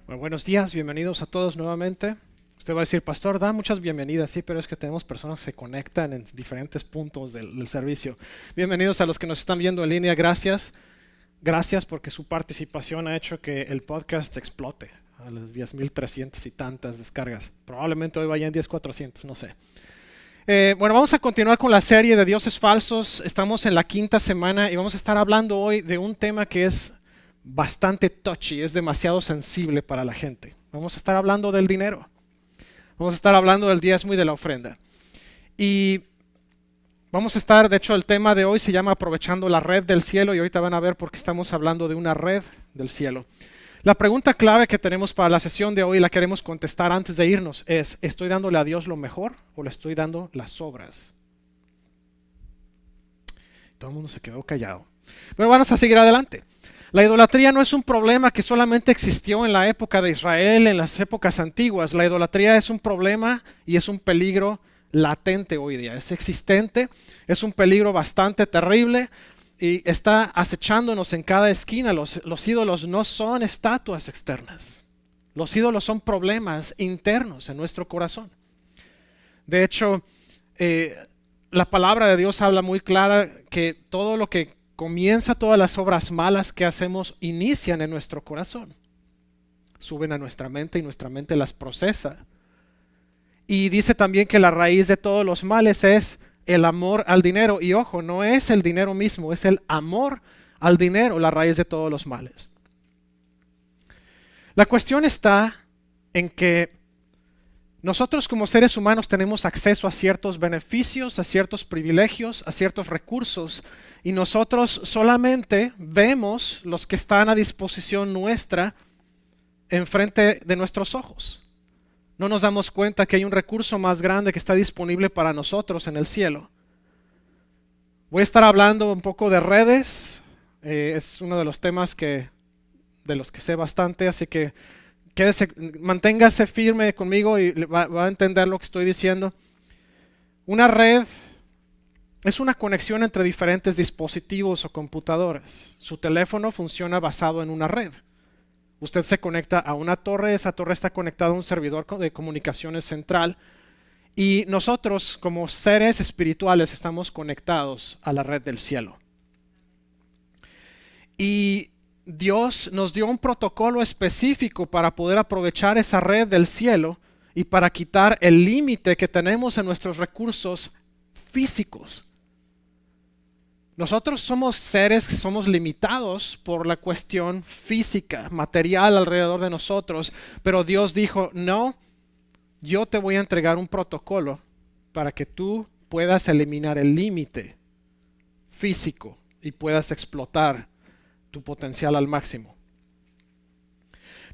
Bueno, buenos días, bienvenidos a todos nuevamente. Usted va a decir, pastor, da muchas bienvenidas, sí, pero es que tenemos personas que se conectan en diferentes puntos del servicio. Bienvenidos a los que nos están viendo en línea, gracias. Gracias porque su participación ha hecho que el podcast explote a las 10,300 y tantas descargas. Probablemente hoy vaya en 10,400, no sé. Bueno, vamos a continuar con la serie de dioses falsos. Estamos en la quinta semana y vamos a estar hablando hoy de un tema que es bastante touchy, es demasiado sensible para la gente. Vamos a estar hablando del dinero. Vamos a estar hablando del diezmo y de la ofrenda. Y vamos a estar, de hecho, el tema de hoy se llama Aprovechando la red del cielo y ahorita van a ver por qué estamos hablando de una red del cielo. La pregunta clave que tenemos para la sesión de hoy y la queremos contestar antes de irnos es, ¿estoy dándole a Dios lo mejor o le estoy dando las sobras? Todo el mundo se quedó callado. Pero vamos a seguir adelante. La idolatría no es un problema que solamente existió en la época de Israel, en las épocas antiguas. La idolatría es un problema y es un peligro latente hoy día. Es existente, es un peligro bastante terrible y está acechándonos en cada esquina. Los ídolos no son estatuas externas. Los ídolos son problemas internos en nuestro corazón. De hecho, la palabra de Dios habla muy clara que todo lo que comienza, todas las obras malas que hacemos inician en nuestro corazón. Suben a nuestra mente y nuestra mente las procesa. Y dice también que la raíz de todos los males es el amor al dinero. Y ojo, no es el dinero mismo, es el amor al dinero la raíz de todos los males. La cuestión está en que nosotros como seres humanos tenemos acceso a ciertos beneficios, a ciertos privilegios, a ciertos recursos y nosotros solamente vemos los que están a disposición nuestra enfrente de nuestros ojos. No nos damos cuenta que hay un recurso más grande que está disponible para nosotros en el cielo. Voy a estar hablando un poco de redes, es uno de los temas de los que sé bastante, así que manténgase firme conmigo y va a entender lo que estoy diciendo. Una red es una conexión entre diferentes dispositivos o computadoras. Su teléfono funciona basado en una red. Usted se conecta a una torre, esa torre está conectada a un servidor de comunicaciones central y nosotros como seres espirituales estamos conectados a la red del cielo. Y Dios nos dio un protocolo específico para poder aprovechar esa red del cielo y para quitar el límite que tenemos en nuestros recursos físicos. Nosotros somos seres que somos limitados por la cuestión física, material alrededor de nosotros, pero Dios dijo, no, yo te voy a entregar un protocolo para que tú puedas eliminar el límite físico y puedas explotar tu potencial al máximo.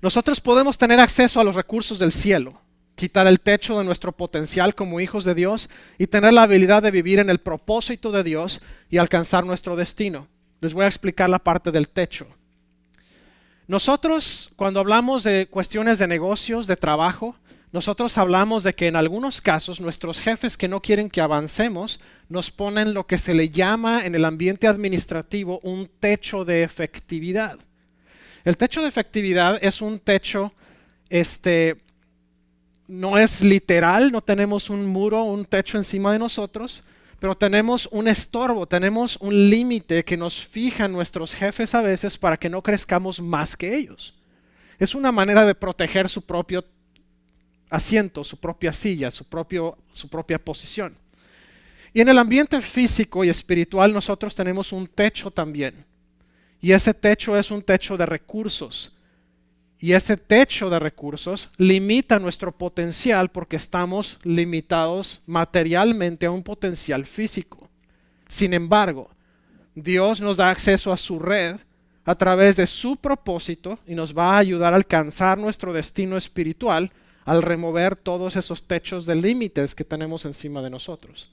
Nosotros podemos tener acceso a los recursos del cielo, quitar el techo de nuestro potencial como hijos de Dios y tener la habilidad de vivir en el propósito de Dios y alcanzar nuestro destino. Les voy a explicar la parte del techo. Nosotros, cuando hablamos de cuestiones de negocios, de trabajo, nosotros hablamos de que en algunos casos nuestros jefes que no quieren que avancemos nos ponen lo que se le llama en el ambiente administrativo un techo de efectividad. El techo de efectividad es un techo, no es literal, no tenemos un muro, un techo encima de nosotros, pero tenemos un estorbo, tenemos un límite que nos fijan nuestros jefes a veces para que no crezcamos más que ellos. Es una manera de proteger su propio asiento, su propia silla, su propia posición. Y en el ambiente físico y espiritual nosotros tenemos un techo también. Y ese techo es un techo de recursos. Y ese techo de recursos limita nuestro potencial porque estamos limitados materialmente a un potencial físico. Sin embargo, Dios nos da acceso a su red a través de su propósito y nos va a ayudar a alcanzar nuestro destino espiritual al remover todos esos techos de límites que tenemos encima de nosotros.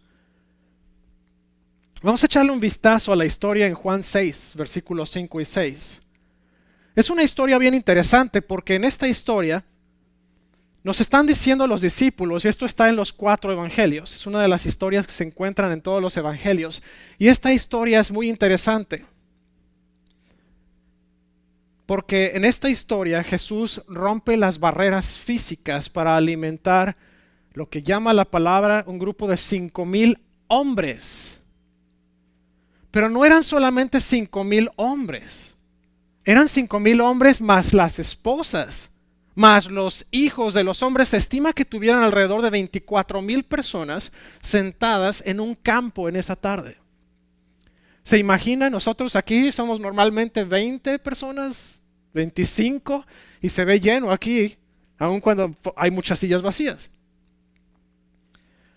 Vamos a echarle un vistazo a la historia en Juan 6, versículos 5 y 6. Es una historia bien interesante porque en esta historia nos están diciendo los discípulos, y esto está en los 4 evangelios, es una de las historias que se encuentran en todos los evangelios, y esta historia es muy interesante Porque en esta historia Jesús rompe las barreras físicas para alimentar lo que llama la palabra un grupo de 5,000 hombres. Pero no eran solamente 5,000 hombres. Eran 5,000 hombres más las esposas, más los hijos de los hombres. Se estima que tuvieran alrededor de 24,000 personas sentadas en un campo en esa tarde. ¿Se imagina? Nosotros aquí somos normalmente 20 personas, 25, y se ve lleno aquí, aun cuando hay muchas sillas vacías.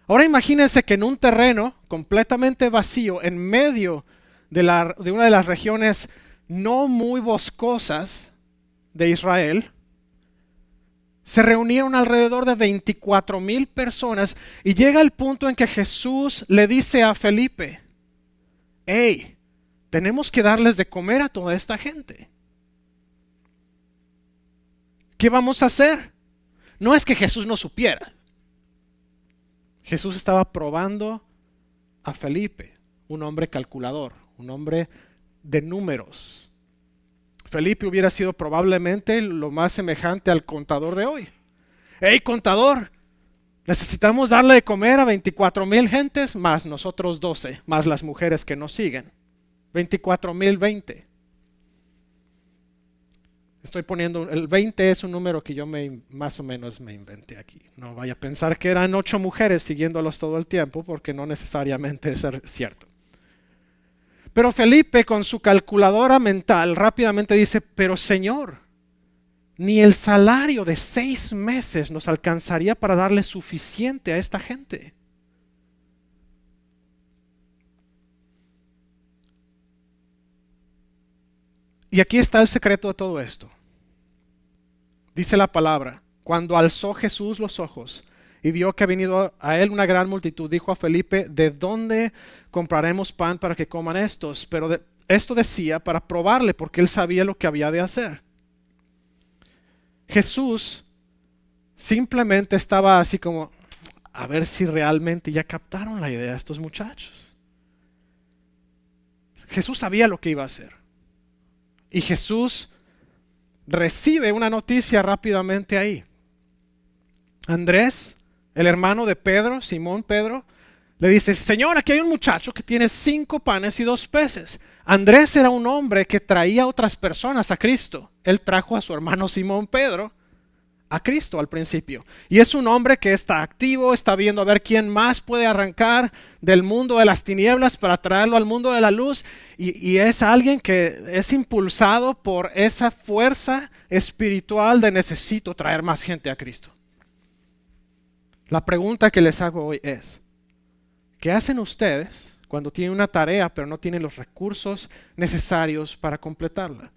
Ahora imagínense que en un terreno completamente vacío, en medio de una de las regiones no muy boscosas de Israel, se reunieron alrededor de 24,000 personas, y llega el punto en que Jesús le dice a Felipe: hey, tenemos que darles de comer a toda esta gente. ¿Qué vamos a hacer? No es que Jesús no supiera. Jesús estaba probando a Felipe, un hombre calculador, un hombre de números. Felipe hubiera sido probablemente lo más semejante al contador de hoy. Hey, contador, necesitamos darle de comer a 24,000 gentes, más nosotros 12, más las mujeres que nos siguen. 24,020. Estoy poniendo, el 20 es un número que yo más o menos me inventé aquí. No vaya a pensar que eran 8 mujeres siguiéndolos todo el tiempo, porque no necesariamente es cierto. Pero Felipe, con su calculadora mental, rápidamente dice: pero Señor, ni el salario de 6 meses nos alcanzaría para darle suficiente a esta gente. Y aquí está el secreto de todo esto. Dice la palabra: cuando alzó Jesús los ojos y vio que había venido a él una gran multitud, dijo a Felipe: ¿de dónde compraremos pan para que coman estos? Pero esto decía para probarle, porque él sabía lo que había de hacer. Jesús simplemente estaba así como, a ver si realmente ya captaron la idea de estos muchachos. Jesús sabía lo que iba a hacer. Y Jesús recibe una noticia rápidamente ahí. Andrés, el hermano de Pedro, Simón Pedro, le dice: Señor, aquí hay un muchacho que tiene 5 panes y 2 peces. Andrés era un hombre que traía a otras personas a Cristo. Él trajo a su hermano Simón Pedro a Cristo al principio. Y es un hombre que está activo, está viendo a ver quién más puede arrancar del mundo de las tinieblas para traerlo al mundo de la luz. Y es alguien que es impulsado por esa fuerza espiritual de necesito traer más gente a Cristo. La pregunta que les hago hoy es: ¿qué hacen ustedes cuando tienen una tarea pero no tienen los recursos necesarios para completarla?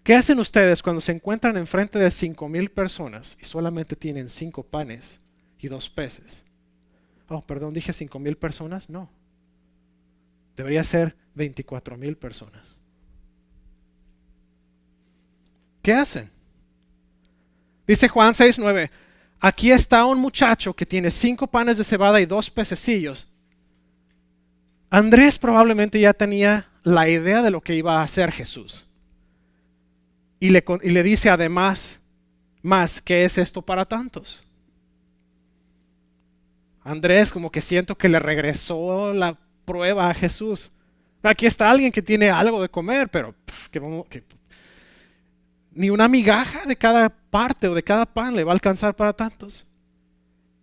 ¿Qué hacen ustedes cuando se encuentran enfrente de 5,000 personas y solamente tienen 5 panes y 2 peces? Oh, perdón, dije 5,000 personas. No, debería ser 24,000 personas. ¿Qué hacen? Dice Juan 6:9: aquí está un muchacho que tiene 5 panes de cebada y 2 pececillos. Andrés probablemente ya tenía la idea de lo que iba a hacer Jesús. Y le dice además, ¿qué es esto para tantos? Andrés como que siento que le regresó la prueba a Jesús. Aquí está alguien que tiene algo de comer, pero ni una migaja de cada parte o de cada pan le va a alcanzar para tantos.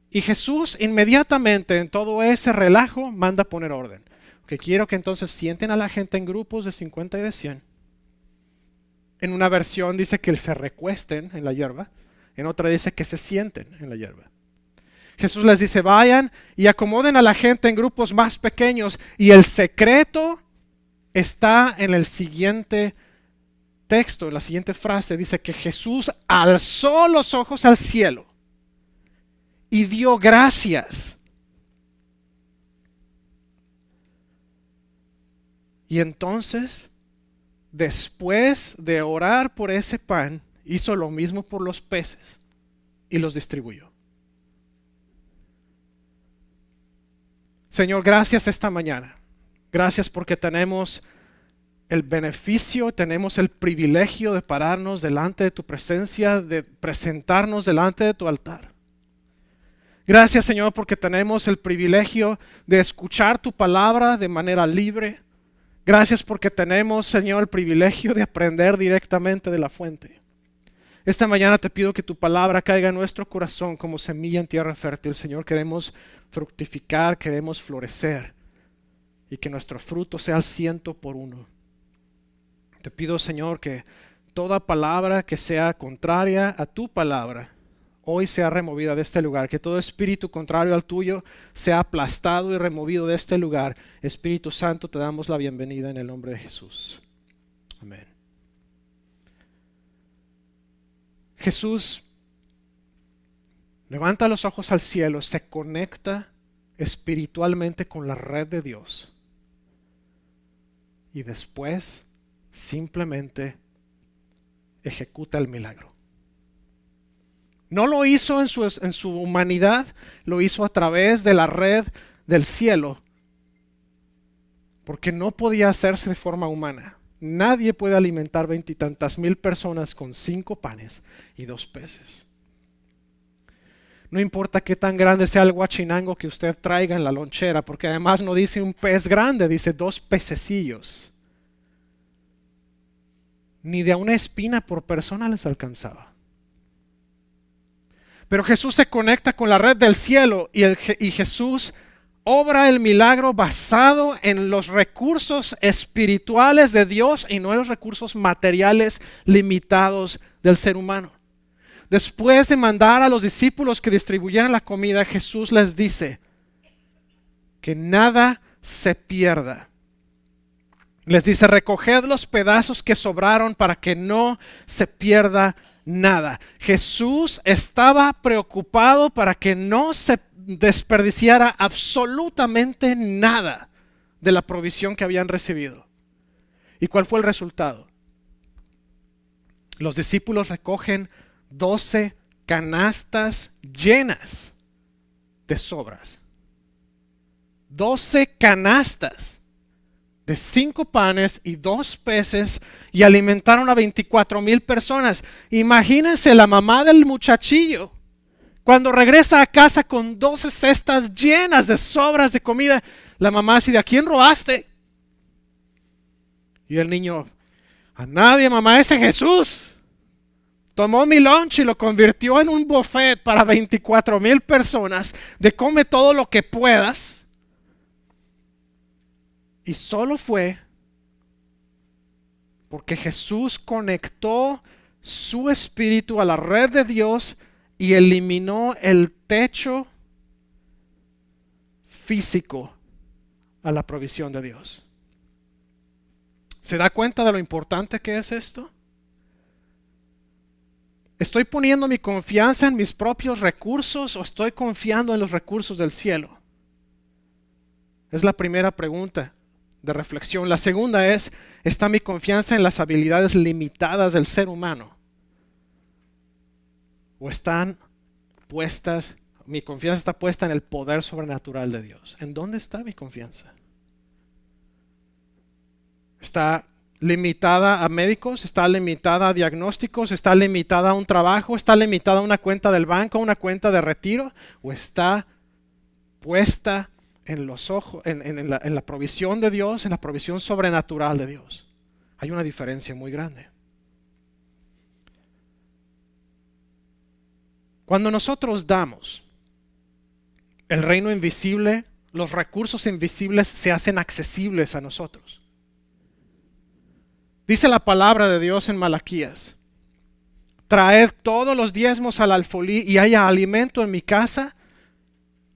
Y Jesús inmediatamente en todo ese relajo manda poner orden. Que quiero que entonces sienten a la gente en grupos de 50 y de 100. En una versión dice que se recuesten en la hierba, en otra dice que se sienten en la hierba. Jesús les dice: vayan y acomoden a la gente en grupos más pequeños. Y el secreto está en el siguiente texto, en la siguiente frase. Dice que Jesús alzó los ojos al cielo y dio gracias. Y entonces, después de orar por ese pan, hizo lo mismo por los peces y los distribuyó. Señor, gracias esta mañana. Gracias porque tenemos el beneficio, tenemos el privilegio de pararnos delante de tu presencia, de presentarnos delante de tu altar. Gracias, Señor, porque tenemos el privilegio de escuchar tu palabra de manera libre. Gracias porque tenemos, Señor, el privilegio de aprender directamente de la fuente. Esta mañana te pido que tu palabra caiga en nuestro corazón como semilla en tierra fértil. Señor, queremos fructificar, queremos florecer y que nuestro fruto sea al 100%. Te pido, Señor, que toda palabra que sea contraria a tu palabra hoy sea removida de este lugar, que todo espíritu contrario al tuyo sea aplastado y removido de este lugar. Espíritu Santo, te damos la bienvenida en el nombre de Jesús. Amén. Jesús levanta los ojos al cielo, se conecta espiritualmente con la red de Dios y después simplemente ejecuta el milagro. No lo hizo en su humanidad, lo hizo a través de la red del cielo, porque no podía hacerse de forma humana. Nadie puede alimentar 20 y tantas mil personas con 5 panes y 2 peces. No importa qué tan grande sea el guachinango que usted traiga en la lonchera, porque además no dice un pez grande, dice 2 pececillos. Ni de una espina por persona les alcanzaba. Pero Jesús se conecta con la red del cielo y Jesús obra el milagro basado en los recursos espirituales de Dios y no en los recursos materiales limitados del ser humano. Después de mandar a los discípulos que distribuyeran la comida, Jesús les dice que nada se pierda. Les dice: recoged los pedazos que sobraron para que no se pierda nada. Jesús estaba preocupado para que no se desperdiciara absolutamente nada de la provisión que habían recibido. ¿Y cuál fue el resultado? Los discípulos recogen 12 canastas llenas de sobras. 12 canastas de 5 panes y 2 peces y alimentaron a 24,000 personas. Imagínense la mamá del muchachillo cuando regresa a casa con 12 cestas llenas de sobras de comida. La mamá dice: ¿de a quién robaste? Y el niño: a nadie, mamá, ese Jesús tomó mi lunch y lo convirtió en un buffet para 24,000 personas de come todo lo que puedas. Y solo fue porque Jesús conectó su espíritu a la red de Dios y eliminó el techo físico a la provisión de Dios. ¿Se da cuenta de lo importante que es esto? ¿Estoy poniendo mi confianza en mis propios recursos o estoy confiando en los recursos del cielo? Es la primera pregunta de reflexión. La segunda es: ¿está mi confianza en las habilidades limitadas del ser humano? ¿O están puestas, mi confianza está puesta en el poder sobrenatural de Dios? ¿En dónde está mi confianza? ¿Está limitada a médicos? ¿Está limitada a diagnósticos? ¿Está limitada a un trabajo? ¿Está limitada a una cuenta del banco, una cuenta de retiro? ¿O está puesta en los ojos, en la provisión de Dios, en la provisión sobrenatural de Dios? Hay una diferencia muy grande. Cuando nosotros damos, el reino invisible, los recursos invisibles se hacen accesibles a nosotros. Dice la palabra de Dios en Malaquías: traed todos los diezmos al alfolí y haya alimento en mi casa,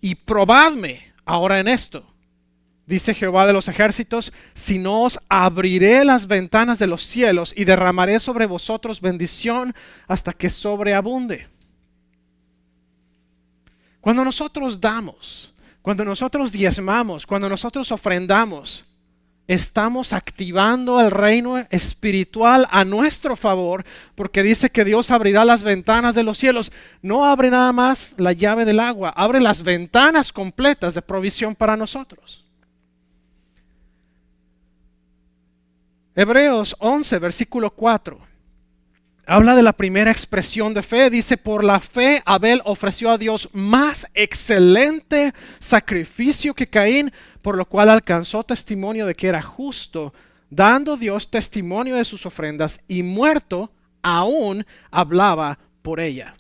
y probadme ahora en esto, dice Jehová de los ejércitos, si no os abriré las ventanas de los cielos y derramaré sobre vosotros bendición hasta que sobreabunde. Cuando nosotros damos, cuando nosotros diezmamos, cuando nosotros ofrendamos, estamos activando el reino espiritual a nuestro favor, porque dice que Dios abrirá las ventanas de los cielos. No abre nada más la llave del agua, abre las ventanas completas de provisión para nosotros. Hebreos 11, versículo 4. Habla de la primera expresión de fe. Dice, por la fe Abel ofreció a Dios más excelente sacrificio que Caín, por lo cual alcanzó testimonio de que era justo, dando Dios testimonio de sus ofrendas, y muerto aún hablaba por ella.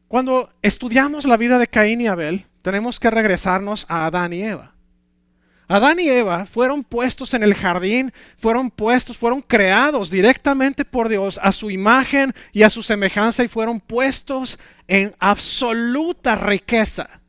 Cuando estudiamos la vida de Caín y Abel, tenemos que regresarnos a Adán y Eva. Adán y Eva fueron puestos en el jardín, fueron creados directamente por Dios a su imagen y a su semejanza, y fueron puestos en absoluta riqueza.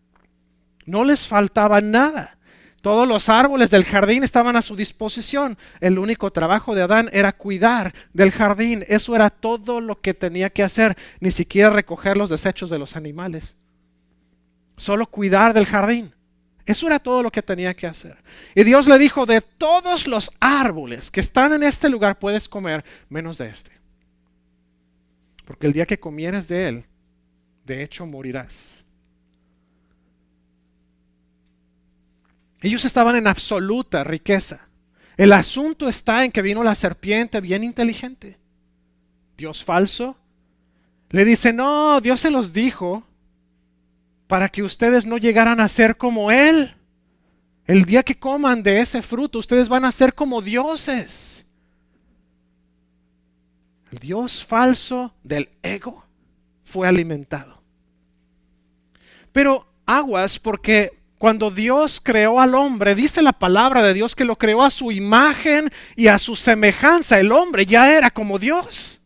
No les faltaba nada. Todos los árboles del jardín estaban a su disposición. El único trabajo de Adán era cuidar del jardín. Eso era todo lo que tenía que hacer, ni siquiera recoger los desechos de los animales. Solo cuidar del jardín. Eso era todo lo que tenía que hacer. Y Dios le dijo, de todos los árboles que están en este lugar puedes comer, menos de este. Porque el día que comieres de él, de hecho morirás. Ellos estaban en absoluta riqueza. El asunto está en que vino la serpiente bien inteligente. Dios falso. Le dice, no, Dios se los dijo para que ustedes no llegaran a ser como Él. El día que coman de ese fruto, ustedes van a ser como dioses. El Dios falso del ego fue alimentado. Pero aguas, porque cuando Dios creó al hombre, dice la palabra de Dios que lo creó a su imagen y a su semejanza. El hombre ya era como Dios.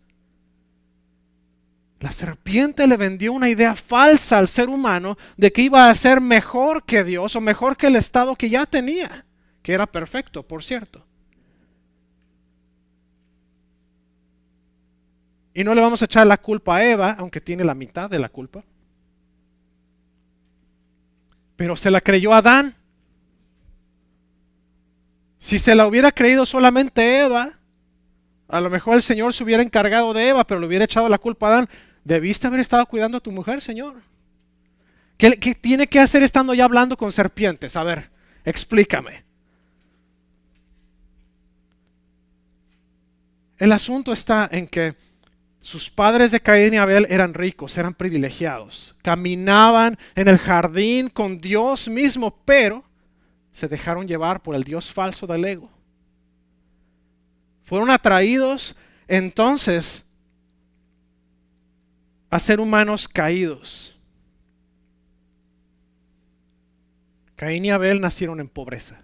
La serpiente le vendió una idea falsa al ser humano de que iba a ser mejor que Dios o mejor que el estado que ya tenía, que era perfecto, por cierto. Y no le vamos a echar la culpa a Eva, aunque tiene la mitad de la culpa. Pero se la creyó Adán. Si se la hubiera creído solamente Eva, a lo mejor el Señor se hubiera encargado de Eva, pero le hubiera echado la culpa a Adán. Debiste haber estado cuidando a tu mujer, Señor. ¿Qué tiene que hacer estando ya hablando con serpientes? A ver, explícame. El asunto está en que sus padres de Caín y Abel eran ricos, eran privilegiados. Caminaban en el jardín con Dios mismo, pero se dejaron llevar por el Dios falso del ego. Fueron atraídos entonces a ser humanos caídos. Caín y Abel nacieron en pobreza.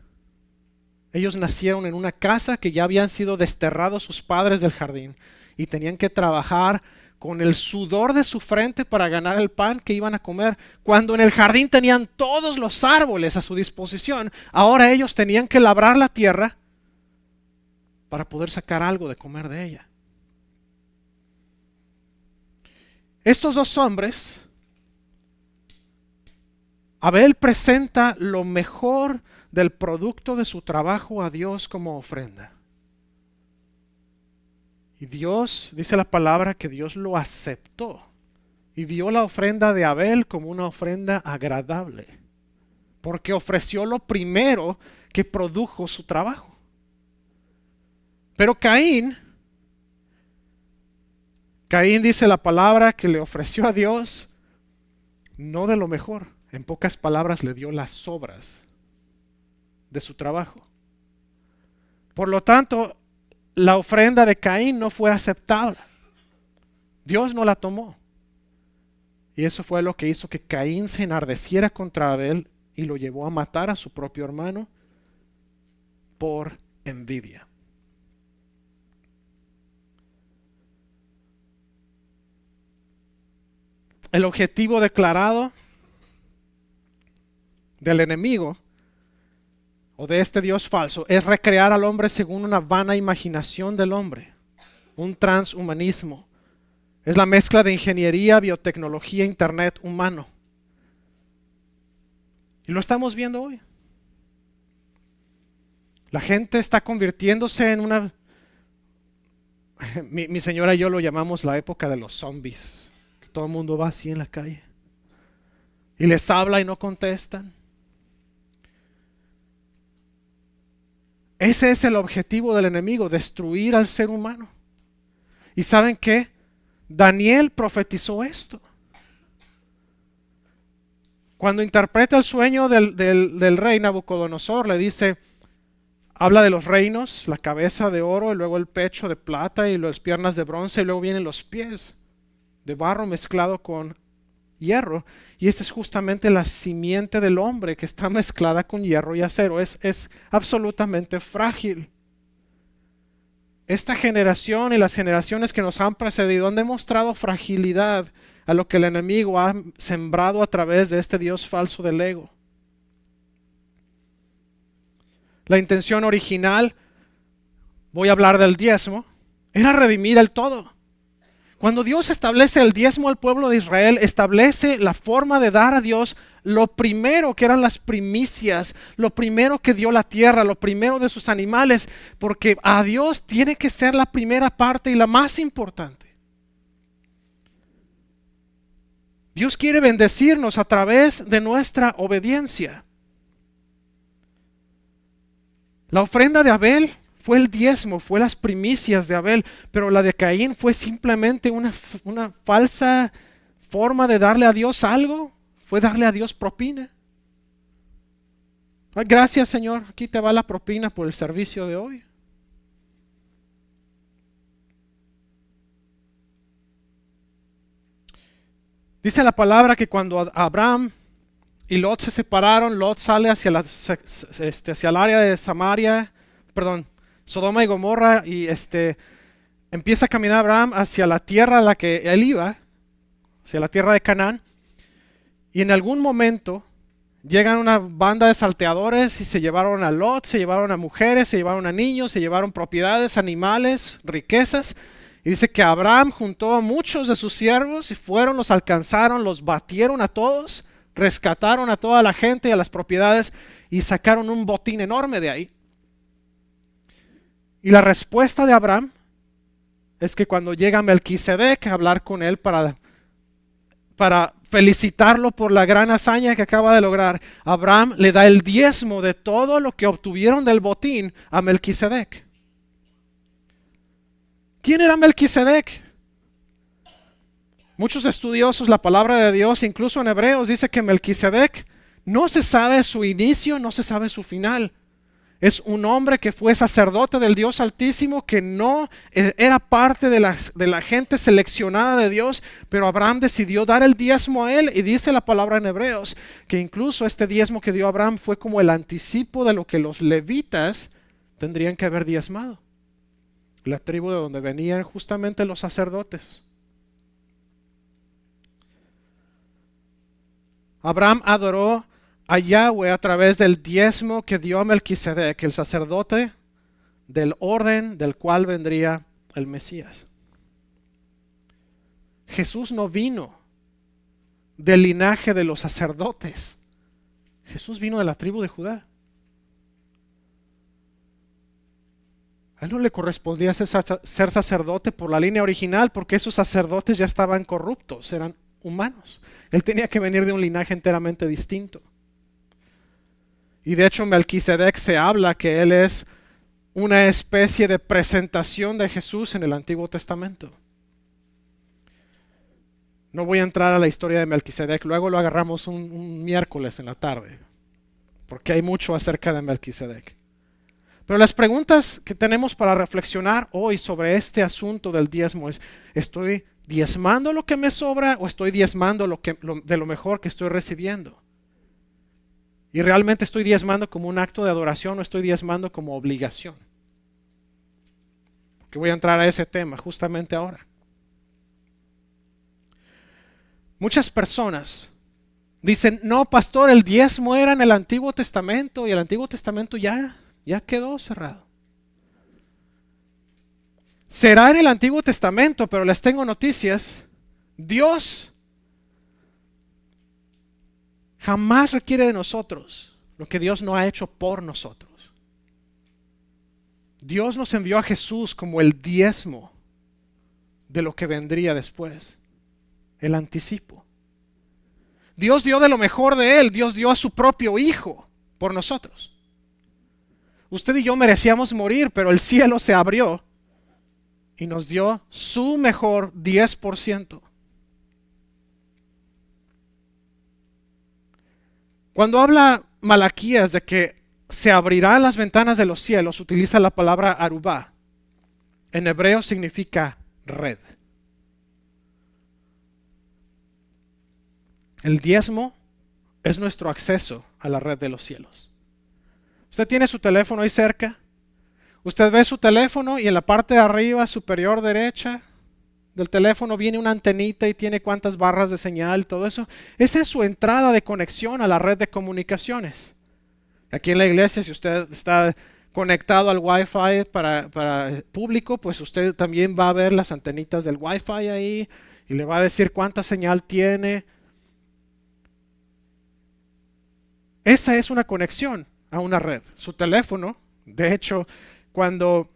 Ellos nacieron en una casa que ya habían sido desterrados sus padres del jardín y tenían que trabajar con el sudor de su frente para ganar el pan que iban a comer. Cuando en el jardín tenían todos los árboles a su disposición, ahora ellos tenían que labrar la tierra para poder sacar algo de comer de ella. Estos dos hombres, Abel presenta lo mejor del producto de su trabajo a Dios como ofrenda. Y Dios, dice la palabra, que Dios lo aceptó y vio la ofrenda de Abel como una ofrenda agradable, porque ofreció lo primero que produjo su trabajo. Pero Caín dice la palabra que le ofreció a Dios no de lo mejor. En pocas palabras, le dio las sobras de su trabajo. Por lo tanto, la ofrenda de Caín no fue aceptable. Dios no la tomó. Y eso fue lo que hizo que Caín se enardeciera contra Abel y lo llevó a matar a su propio hermano por envidia. El objetivo declarado del enemigo o de este Dios falso es recrear al hombre según una vana imaginación del hombre, un transhumanismo. Es la mezcla de ingeniería, biotecnología, internet humano. Y lo estamos viendo hoy. La gente está convirtiéndose en una... Mi señora y yo lo llamamos la época de los zombies. Todo el mundo va así en la calle y les habla y no contestan. Ese es el objetivo del enemigo, destruir al ser humano. ¿Y saben qué? Daniel profetizó esto. Cuando interpreta el sueño del rey Nabucodonosor, le dice, habla de los reinos, la cabeza de oro, y luego el pecho de plata, y las piernas de bronce, y luego vienen los pies de barro mezclado con hierro. Y esa es justamente la simiente del hombre que está mezclada con hierro y acero. Es absolutamente frágil. Esta generación y las generaciones que nos han precedido han demostrado fragilidad a lo que el enemigo ha sembrado a través de este Dios falso del ego. La intención original, voy a hablar del diezmo, era redimir el todo. Cuando Dios establece el diezmo al pueblo de Israel, establece la forma de dar a Dios lo primero que eran las primicias, lo primero que dio la tierra, lo primero de sus animales, porque a Dios tiene que ser la primera parte y la más importante. Dios quiere bendecirnos a través de nuestra obediencia. La ofrenda de Abel fue el diezmo, fue las primicias de Abel, pero la de Caín fue simplemente una falsa forma de darle a Dios algo, fue darle a Dios propina. Ay, gracias, Señor, aquí te va la propina por el servicio de hoy. Dice la palabra que cuando Abraham y Lot se separaron, Lot sale hacia el área de Sodoma y Gomorra, y empieza a caminar Abraham hacia la tierra a la que él iba, hacia la tierra de Canaán, y en algún momento llegan una banda de salteadores y se llevaron a Lot, se llevaron a mujeres, se llevaron a niños, se llevaron propiedades, animales, riquezas. Y dice que Abraham juntó a muchos de sus siervos y fueron, los alcanzaron, los batieron a todos, rescataron a toda la gente y a las propiedades y sacaron un botín enorme de ahí. Y la respuesta de Abraham es que cuando llega Melquisedec a hablar con él para felicitarlo por la gran hazaña que acaba de lograr, Abraham le da el diezmo de todo lo que obtuvieron del botín a Melquisedec. ¿Quién era Melquisedec? Muchos estudiosos, la palabra de Dios, incluso en Hebreos, dice que Melquisedec no se sabe su inicio, no se sabe su final. Es un hombre que fue sacerdote del Dios Altísimo, que no era parte de la gente seleccionada de Dios, pero Abraham decidió dar el diezmo a él, y dice la palabra en Hebreos que incluso este diezmo que dio Abraham fue como el anticipo de lo que los levitas tendrían que haber diezmado, la tribu de donde venían justamente los sacerdotes. Abraham adoró a Yahweh a través del diezmo que dio a Melquisedec, el sacerdote del orden del cual vendría el Mesías. Jesús no vino del linaje de los sacerdotes. Jesús vino de la tribu de Judá. A él no le correspondía ser sacerdote por la línea original, porque esos sacerdotes ya estaban corruptos, eran humanos. Él tenía que venir de un linaje enteramente distinto. Y de hecho Melquisedec se habla que él es una especie de presentación de Jesús en el Antiguo Testamento. No voy a entrar a la historia de Melquisedec, luego lo agarramos un miércoles en la tarde, porque hay mucho acerca de Melquisedec. Pero las preguntas que tenemos para reflexionar hoy sobre este asunto del diezmo es: ¿estoy diezmando lo que me sobra o estoy diezmando de lo mejor que estoy recibiendo? ¿Y realmente estoy diezmando como un acto de adoración o estoy diezmando como obligación? Porque voy a entrar a ese tema justamente ahora. Muchas personas dicen: no, pastor, el diezmo era en el Antiguo Testamento y el Antiguo Testamento ya quedó cerrado. Será en el Antiguo Testamento, pero les tengo noticias. Dios jamás requiere de nosotros lo que Dios no ha hecho por nosotros. Dios nos envió a Jesús como el diezmo de lo que vendría después, el anticipo. Dios dio de lo mejor de Él. Dios dio a su propio Hijo por nosotros. Usted y yo merecíamos morir, pero el cielo se abrió y nos dio su mejor 10%. Cuando habla Malaquías de que se abrirán las ventanas de los cielos, utiliza la palabra arubá. En hebreo significa red. El diezmo es nuestro acceso a la red de los cielos. Usted tiene su teléfono ahí cerca. Usted ve su teléfono y en la parte de arriba superior derecha del teléfono viene una antenita y tiene cuántas barras de señal, todo eso. Esa es su entrada de conexión a la red de comunicaciones. Aquí en la iglesia, si usted está conectado al Wi-Fi para público, pues usted también va a ver las antenitas del Wi-Fi ahí y le va a decir cuánta señal tiene. Esa es una conexión a una red. Su teléfono, de hecho, cuando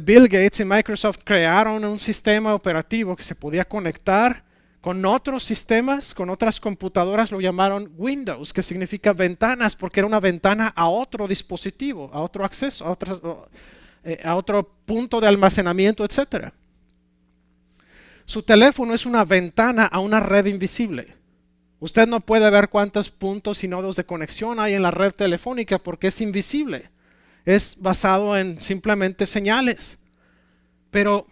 Bill Gates y Microsoft crearon un sistema operativo que se podía conectar con otros sistemas, con otras computadoras, lo llamaron Windows, que significa ventanas, porque era una ventana a otro dispositivo, a otro acceso, a otro punto de almacenamiento, etc. Su teléfono es una ventana a una red invisible. Usted no puede ver cuántos puntos y nodos de conexión hay en la red telefónica porque es invisible. Es basado en simplemente señales. Pero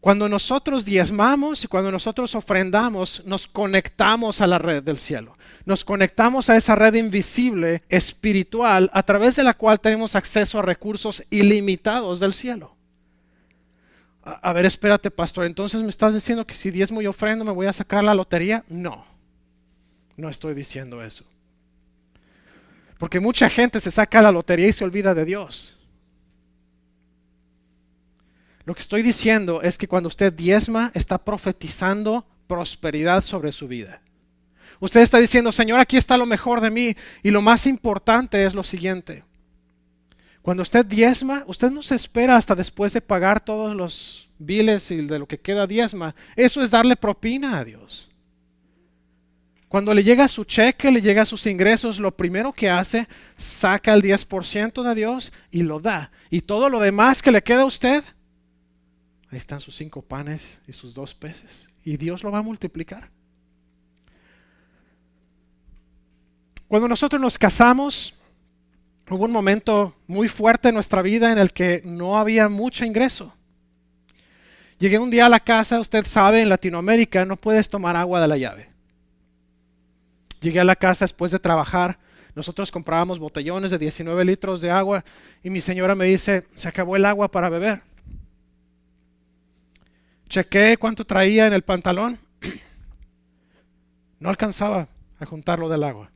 cuando nosotros diezmamos y cuando nosotros ofrendamos, nos conectamos a la red del cielo. Nos conectamos a esa red invisible, espiritual, a través de la cual tenemos acceso a recursos ilimitados del cielo. A ver, espérate, pastor, entonces me estás diciendo que si diezmo y ofrendo me voy a sacar la lotería. No estoy diciendo eso. Porque mucha gente se saca la lotería y se olvida de Dios. Lo que estoy diciendo es que cuando usted diezma, está profetizando prosperidad sobre su vida. Usted está diciendo, Señor, aquí está lo mejor de mí. Y lo más importante es lo siguiente. Cuando usted diezma, usted no se espera hasta después de pagar todos los biles y de lo que queda diezma. Eso es darle propina a Dios. Cuando le llega su cheque, le llega sus ingresos, lo primero que hace, saca el 10% de Dios y lo da. Y todo lo demás que le queda a usted, ahí están sus 5 panes y sus 2 peces. Y Dios lo va a multiplicar. Cuando nosotros nos casamos, hubo un momento muy fuerte en nuestra vida en el que no había mucho ingreso. Llegué un día a la casa, usted sabe, en Latinoamérica no puedes tomar agua de la llave. Llegué a la casa después de trabajar, nosotros comprábamos botellones de 19 litros de agua y mi señora me dice, se acabó el agua para beber. Chequé cuánto traía en el pantalón, no alcanzaba a juntarlo del agua.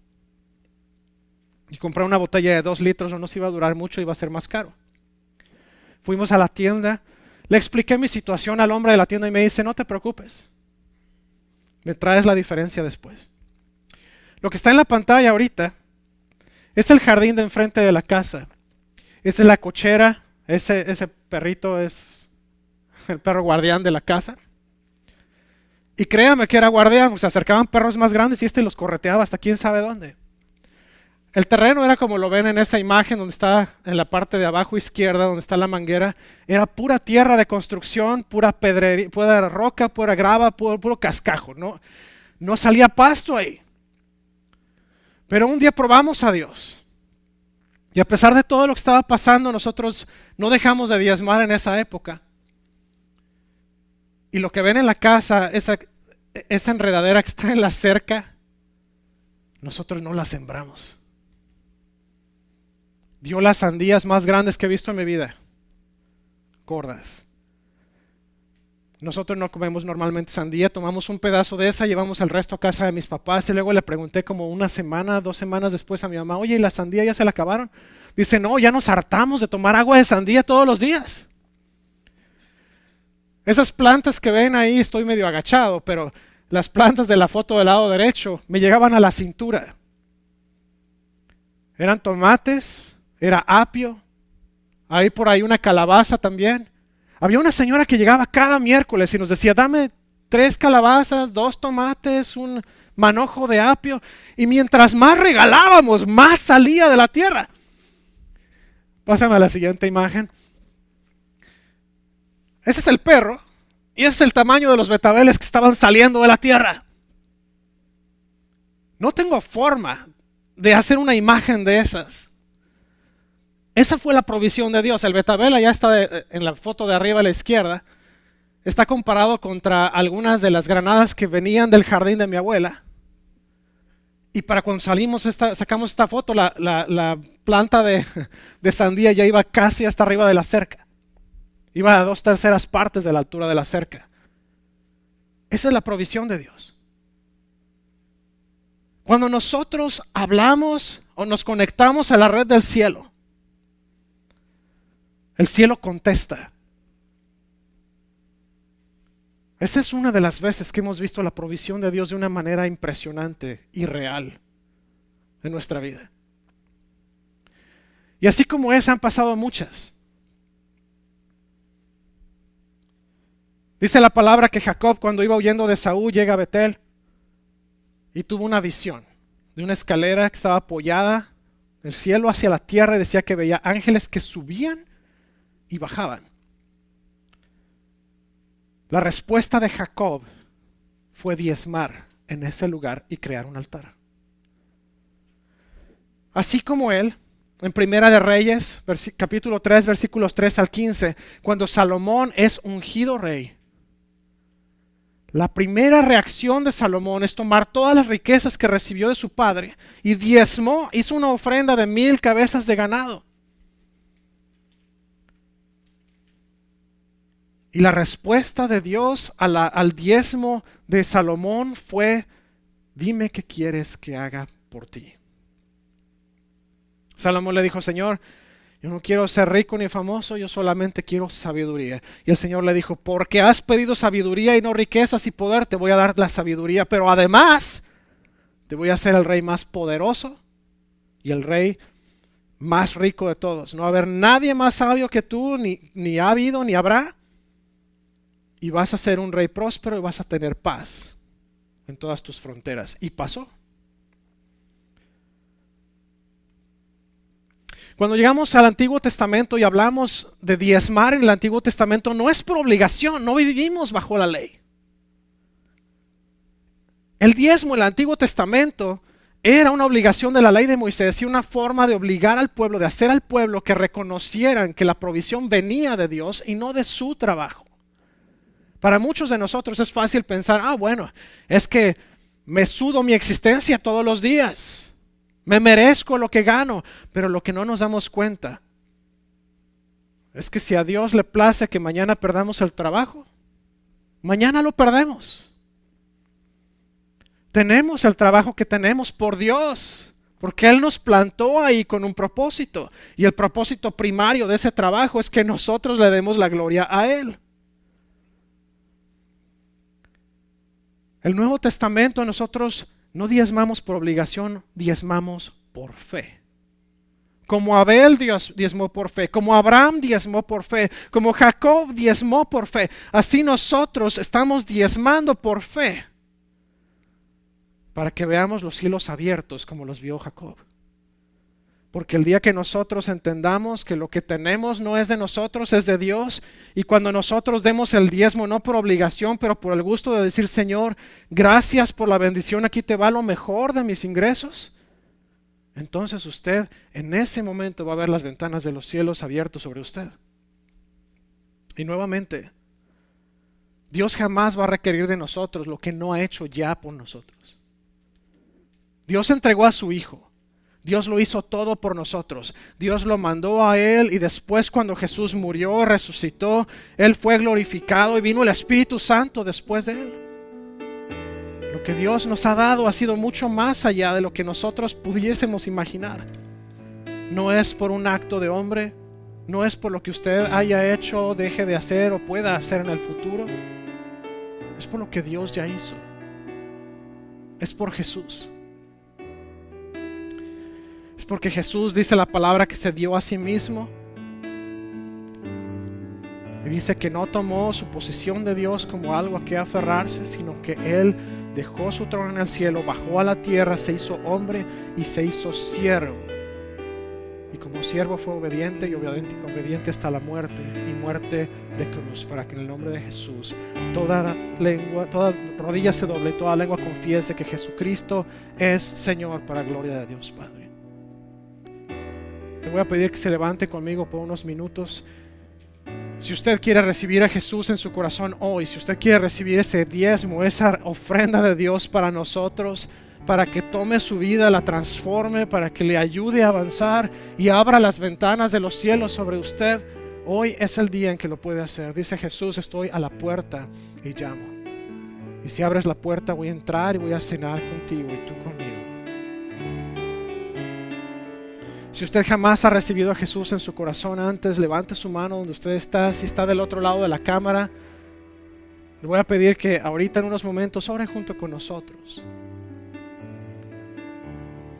Y comprar una botella de 2 litros no nos iba a durar mucho, iba a ser más caro. Fuimos a la tienda, le expliqué mi situación al hombre de la tienda y me dice, no te preocupes, me traes la diferencia después. Lo que está en la pantalla ahorita es el jardín de enfrente de la casa. Esa es la cochera, ese perrito es el perro guardián de la casa. Y créame que era guardián, se acercaban perros más grandes y los correteaba hasta quién sabe dónde. El terreno era como lo ven en esa imagen donde está en la parte de abajo izquierda, donde está la manguera. Era pura tierra de construcción, pura pedrería, pura roca, pura grava, puro cascajo. No salía pasto ahí. Pero un día probamos a Dios. Y a pesar de todo lo que estaba pasando, nosotros no dejamos de diezmar en esa época. Y lo que ven en la casa, esa enredadera que está en la cerca, nosotros no la sembramos. Dio las sandías más grandes que he visto en mi vida. Gordas. Nosotros no comemos normalmente sandía, tomamos un pedazo de esa, llevamos el resto a casa de mis papás y luego le pregunté como 1 semana, 2 semanas después a mi mamá, oye, ¿y la sandía ya se la acabaron? Dice, no, ya nos hartamos de tomar agua de sandía todos los días. Esas plantas que ven ahí, estoy medio agachado, pero las plantas de la foto del lado derecho me llegaban a la cintura. Eran tomates, era apio, hay por ahí una calabaza también. Había una señora que llegaba cada miércoles y nos decía, dame 3 calabazas, 2 tomates, un manojo de apio. Y mientras más regalábamos, más salía de la tierra. Pásame a la siguiente imagen. Ese es el perro. Y ese es el tamaño de los betabeles que estaban saliendo de la tierra. No tengo forma de hacer una imagen de esas. Esa fue la provisión de Dios. El betabel allá está en la foto de arriba a la izquierda. Está comparado contra algunas de las granadas que venían del jardín de mi abuela. Y para cuando sacamos esta foto, la planta de sandía ya iba casi hasta arriba de la cerca. Iba a 2/3 partes de la altura de la cerca. Esa es la provisión de Dios. Cuando nosotros hablamos o nos conectamos a la red del cielo, el cielo contesta. Esa es una de las veces que hemos visto la provisión de Dios de una manera impresionante y real en nuestra vida. Y así como esa han pasado muchas. Dice la palabra que Jacob, cuando iba huyendo de Saúl, llega a Betel y tuvo una visión de una escalera que estaba apoyada del cielo hacia la tierra y decía que veía ángeles que subían y bajaban. La respuesta de Jacob fue diezmar en ese lugar y crear un altar. Así como él, en Primera de Reyes, capítulo 3, versículos 3 al 15, cuando Salomón es ungido rey, la primera reacción de Salomón es tomar todas las riquezas que recibió de su padre y diezmó, hizo una ofrenda de 1000 cabezas de ganado. Y la respuesta de Dios al diezmo de Salomón fue: dime qué quieres que haga por ti. Salomón le dijo: Señor, yo no quiero ser rico ni famoso, yo solamente quiero sabiduría. Y el Señor le dijo: porque has pedido sabiduría y no riquezas y poder, te voy a dar la sabiduría, pero además te voy a hacer el rey más poderoso y el rey más rico de todos. No va a haber nadie más sabio que tú, ni ha habido ni habrá. Y vas a ser un rey próspero y vas a tener paz en todas tus fronteras. Y pasó. Cuando llegamos al Antiguo Testamento y hablamos de diezmar en el Antiguo Testamento, no es por obligación, no vivimos bajo la ley. El diezmo en el Antiguo Testamento era una obligación de la ley de Moisés y una forma de obligar al pueblo, de hacer al pueblo que reconocieran que la provisión venía de Dios y no de su trabajo. Para muchos de nosotros es fácil pensar: bueno, es que me sudo mi existencia todos los días, me merezco lo que gano. Pero lo que no nos damos cuenta es que si a Dios le place que mañana perdamos el trabajo, mañana lo perdemos. Tenemos el trabajo que tenemos por Dios, porque Él nos plantó ahí con un propósito. Y el propósito primario de ese trabajo es que nosotros le demos la gloria a Él. El Nuevo Testamento, nosotros no diezmamos por obligación, diezmamos por fe. Como Abel diezmó por fe, como Abraham diezmó por fe, como Jacob diezmó por fe, así nosotros estamos diezmando por fe, para que veamos los cielos abiertos como los vio Jacob. Porque el día que nosotros entendamos que lo que tenemos no es de nosotros, es de Dios, y cuando nosotros demos el diezmo no por obligación, pero por el gusto de decir: Señor, gracias por la bendición, aquí te va lo mejor de mis ingresos, entonces usted en ese momento va a ver las ventanas de los cielos abiertos sobre usted. Y nuevamente, Dios jamás va a requerir de nosotros lo que no ha hecho ya por nosotros. Dios entregó a su Hijo. Dios lo hizo todo por nosotros. Dios lo mandó a Él, y después, cuando Jesús murió, resucitó, Él fue glorificado y vino el Espíritu Santo después de Él. Lo que Dios nos ha dado ha sido mucho más allá de lo que nosotros pudiésemos imaginar. No es por un acto de hombre, no es por lo que usted haya hecho, deje de hacer o pueda hacer en el futuro. Es por lo que Dios ya hizo. Es por Jesús. Es porque Jesús, dice la palabra, que se dio a sí mismo Y dice que no tomó su posición de Dios como algo a que aferrarse, sino que Él dejó su trono en el cielo, bajó a la tierra, se hizo hombre y se hizo siervo. Y como siervo fue obediente y obediente hasta la muerte, y muerte de cruz, para que en el nombre de Jesús toda rodilla se doble, toda lengua confiese que Jesucristo es Señor, para gloria de Dios Padre. Le voy a pedir que se levante conmigo por unos minutos. Si usted quiere recibir a Jesús en su corazón hoy, si usted quiere recibir ese diezmo, esa ofrenda de Dios para nosotros, para que tome su vida, la transforme, para que le ayude a avanzar y abra las ventanas de los cielos sobre usted, hoy es el día en que lo puede hacer. Dice Jesús: estoy a la puerta y llamo. Y si abres la puerta, voy a entrar y voy a cenar contigo y tú conmigo. Si usted jamás ha recibido a Jesús en su corazón antes, levante su mano donde usted está. Si está del otro lado de la cámara, le voy a pedir que ahorita en unos momentos ore junto con nosotros.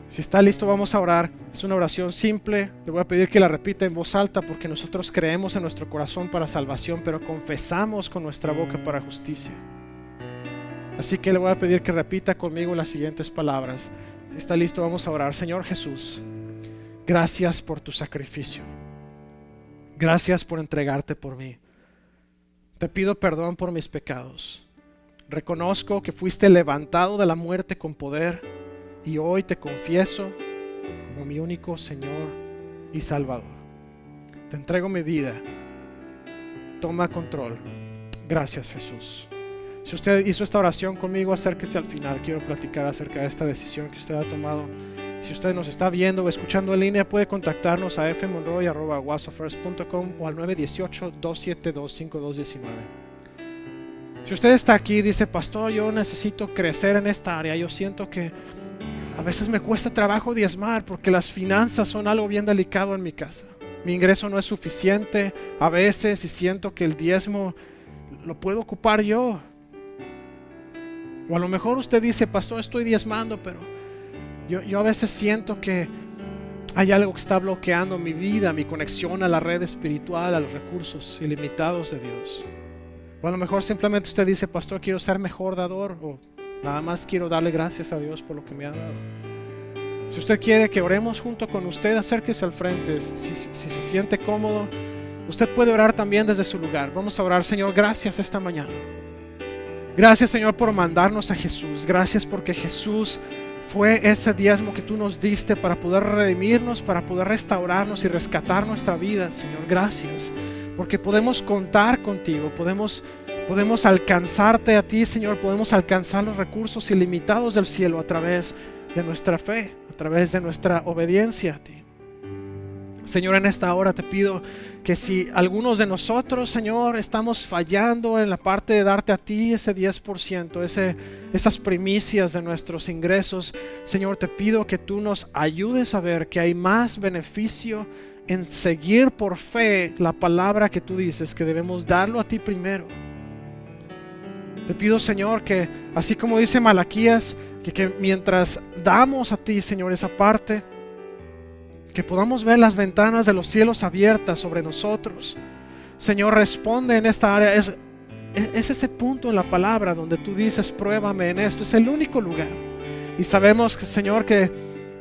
Si está listo, vamos a orar. Es una oración simple. Le voy a pedir que la repita en voz alta, porque nosotros creemos en nuestro corazón para salvación, pero confesamos con nuestra boca para justicia. Así que le voy a pedir que repita conmigo las siguientes palabras. Si está listo, vamos a orar. Señor Jesús, gracias por tu sacrificio. Gracias por entregarte por mí. Te pido perdón por mis pecados. Reconozco que fuiste levantado de la muerte con poder, y hoy te confieso como mi único Señor y Salvador. Te entrego mi vida. Toma control. Gracias, Jesús. Si usted hizo esta oración conmigo, acérquese al final. Quiero platicar acerca de esta decisión que usted ha tomado. Si usted nos está viendo o escuchando en línea, puede contactarnos a fmonroy@wasofirst.com o al 918-272-5219. Si usted está aquí y dice: pastor, yo necesito crecer en esta área, yo siento que a veces me cuesta trabajo diezmar porque las finanzas son algo bien delicado en mi casa. Mi ingreso no es suficiente a veces y siento que el diezmo lo puedo ocupar yo. O a lo mejor usted dice: pastor, estoy diezmando, pero yo a veces siento que hay algo que está bloqueando mi vida, mi conexión a la red espiritual, a los recursos ilimitados de Dios. O a lo mejor simplemente usted dice: pastor, quiero ser mejor dador, o nada más quiero darle gracias a Dios por lo que me ha dado. Si usted quiere que oremos junto con usted, acérquese al frente. Si se siente cómodo, usted puede orar también desde su lugar. Vamos a orar. Señor, gracias esta mañana. Gracias, Señor, por mandarnos a Jesús. Gracias porque Jesús fue ese diezmo que tú nos diste para poder redimirnos, para poder restaurarnos y rescatar nuestra vida. Señor, gracias porque podemos contar contigo, podemos alcanzarte a ti, Señor. Podemos alcanzar los recursos ilimitados del cielo a través de nuestra fe, a través de nuestra obediencia a ti. Señor, en esta hora te pido que si algunos de nosotros, Señor, estamos fallando en la parte de darte a ti ese 10%, esas primicias de nuestros ingresos, Señor, te pido que tú nos ayudes a ver que hay más beneficio en seguir por fe la palabra que tú dices, que debemos darlo a ti primero. Te pido, Señor, que así como dice Malaquías, que mientras damos a ti, Señor, esa parte, que podamos ver las ventanas de los cielos abiertas sobre nosotros. Señor, responde en esta área. Es ese punto en la palabra donde tú dices: pruébame en esto. Es el único lugar. Y sabemos que, Señor, que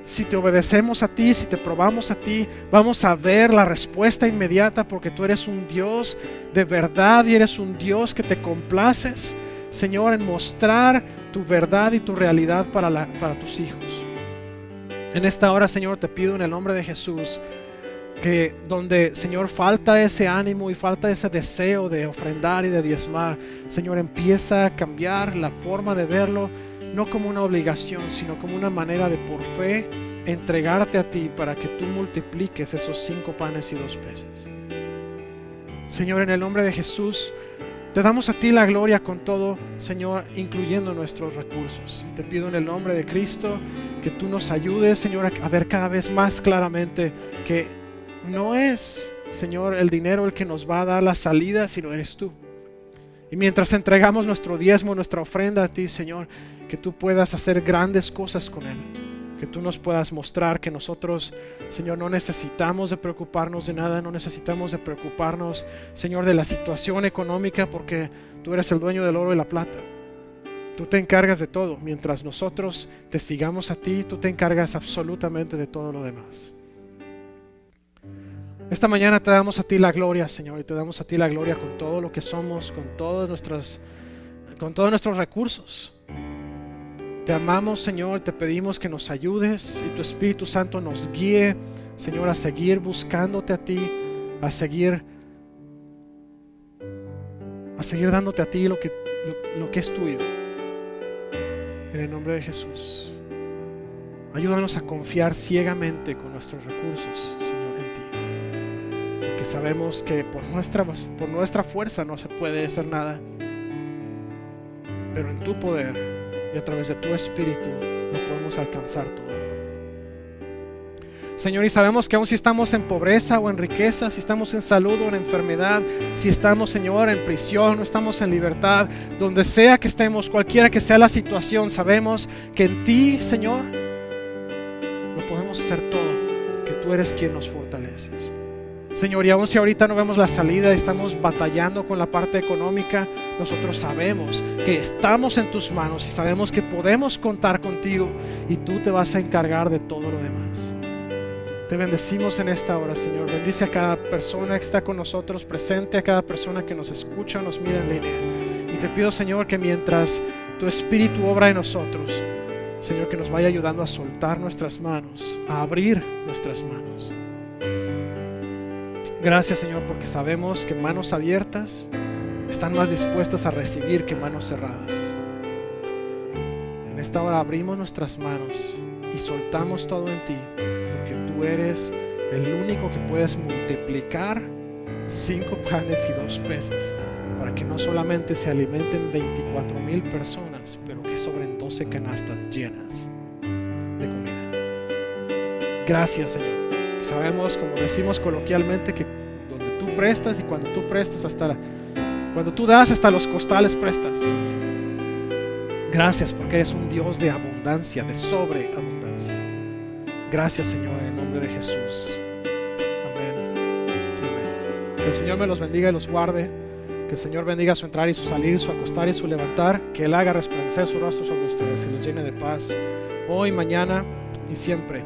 si te obedecemos a ti, si te probamos a ti, vamos a ver la respuesta inmediata, porque tú eres un Dios de verdad y eres un Dios que te complaces, Señor, en mostrar tu verdad y tu realidad para tus hijos. En esta hora, Señor, te pido en el nombre de Jesús que donde, Señor, falta ese ánimo y falta ese deseo de ofrendar y de diezmar, Señor, empieza a cambiar la forma de verlo, no como una obligación, sino como una manera de, por fe, entregarte a ti para que tú multipliques esos 5 panes y 2 peces. Señor, en el nombre de Jesús, te damos a ti la gloria con todo, Señor, incluyendo nuestros recursos. Y te pido en el nombre de Cristo que tú nos ayudes, Señor, a ver cada vez más claramente que no es, Señor, el dinero el que nos va a dar la salida, sino eres tú. Y mientras entregamos nuestro diezmo, nuestra ofrenda a ti, Señor, que tú puedas hacer grandes cosas con él. Que tú nos puedas mostrar que nosotros, Señor, no necesitamos de preocuparnos de nada, no necesitamos de preocuparnos, Señor, de la situación económica, porque tú eres el dueño del oro y la plata. Tú te encargas de todo. Mientras nosotros te sigamos a ti, tú te encargas absolutamente de todo lo demás. Esta mañana te damos a ti la gloria, Señor, y te damos a ti la gloria con todo lo que somos, con todos nuestros recursos. Te amamos, Señor, te pedimos que nos ayudes y tu Espíritu Santo nos guíe, Señor, a seguir buscándote a ti, a seguir dándote a ti lo que es tuyo. En el nombre de Jesús, ayúdanos a confiar ciegamente con nuestros recursos, Señor, en ti. Porque sabemos que por nuestra fuerza no se puede hacer nada, pero en tu poder y a través de tu Espíritu lo podemos alcanzar todo. Señor, y sabemos que aun si estamos en pobreza o en riqueza, si estamos en salud o en enfermedad, si estamos, Señor, en prisión o estamos en libertad, donde sea que estemos, cualquiera que sea la situación, sabemos que en ti, Señor, lo podemos hacer todo, que tú eres quien nos fortaleces. Señor, y aun si ahorita no vemos la salida, estamos batallando con la parte económica, nosotros sabemos que estamos en tus manos y sabemos que podemos contar contigo y tú te vas a encargar de todo lo demás. Te bendecimos en esta hora, Señor. Bendice a cada persona que está con nosotros presente, a cada persona que nos escucha, nos mira en línea. Y te pido, Señor, que mientras tu Espíritu obra en nosotros, Señor, que nos vaya ayudando a soltar nuestras manos, a abrir nuestras manos. Gracias, Señor, porque sabemos que manos abiertas están más dispuestas a recibir que manos cerradas. En esta hora abrimos nuestras manos y soltamos todo en ti, porque tú eres el único que puedes multiplicar 5 panes y 2 peces para que no solamente se alimenten 24,000 personas, pero que sobren 12 canastas llenas de comida. Gracias, Señor. Sabemos, como decimos coloquialmente, que donde tú prestas y cuando tú prestas cuando tú das, hasta los costales prestas. Gracias porque eres un Dios de abundancia, de sobreabundancia. Gracias, Señor, en el nombre de Jesús. Amén. Amén. Que el Señor me los bendiga y los guarde. Que el Señor bendiga su entrar y su salir, su acostar y su levantar. Que Él haga resplandecer su rostro sobre ustedes y los llene de paz hoy, mañana y siempre.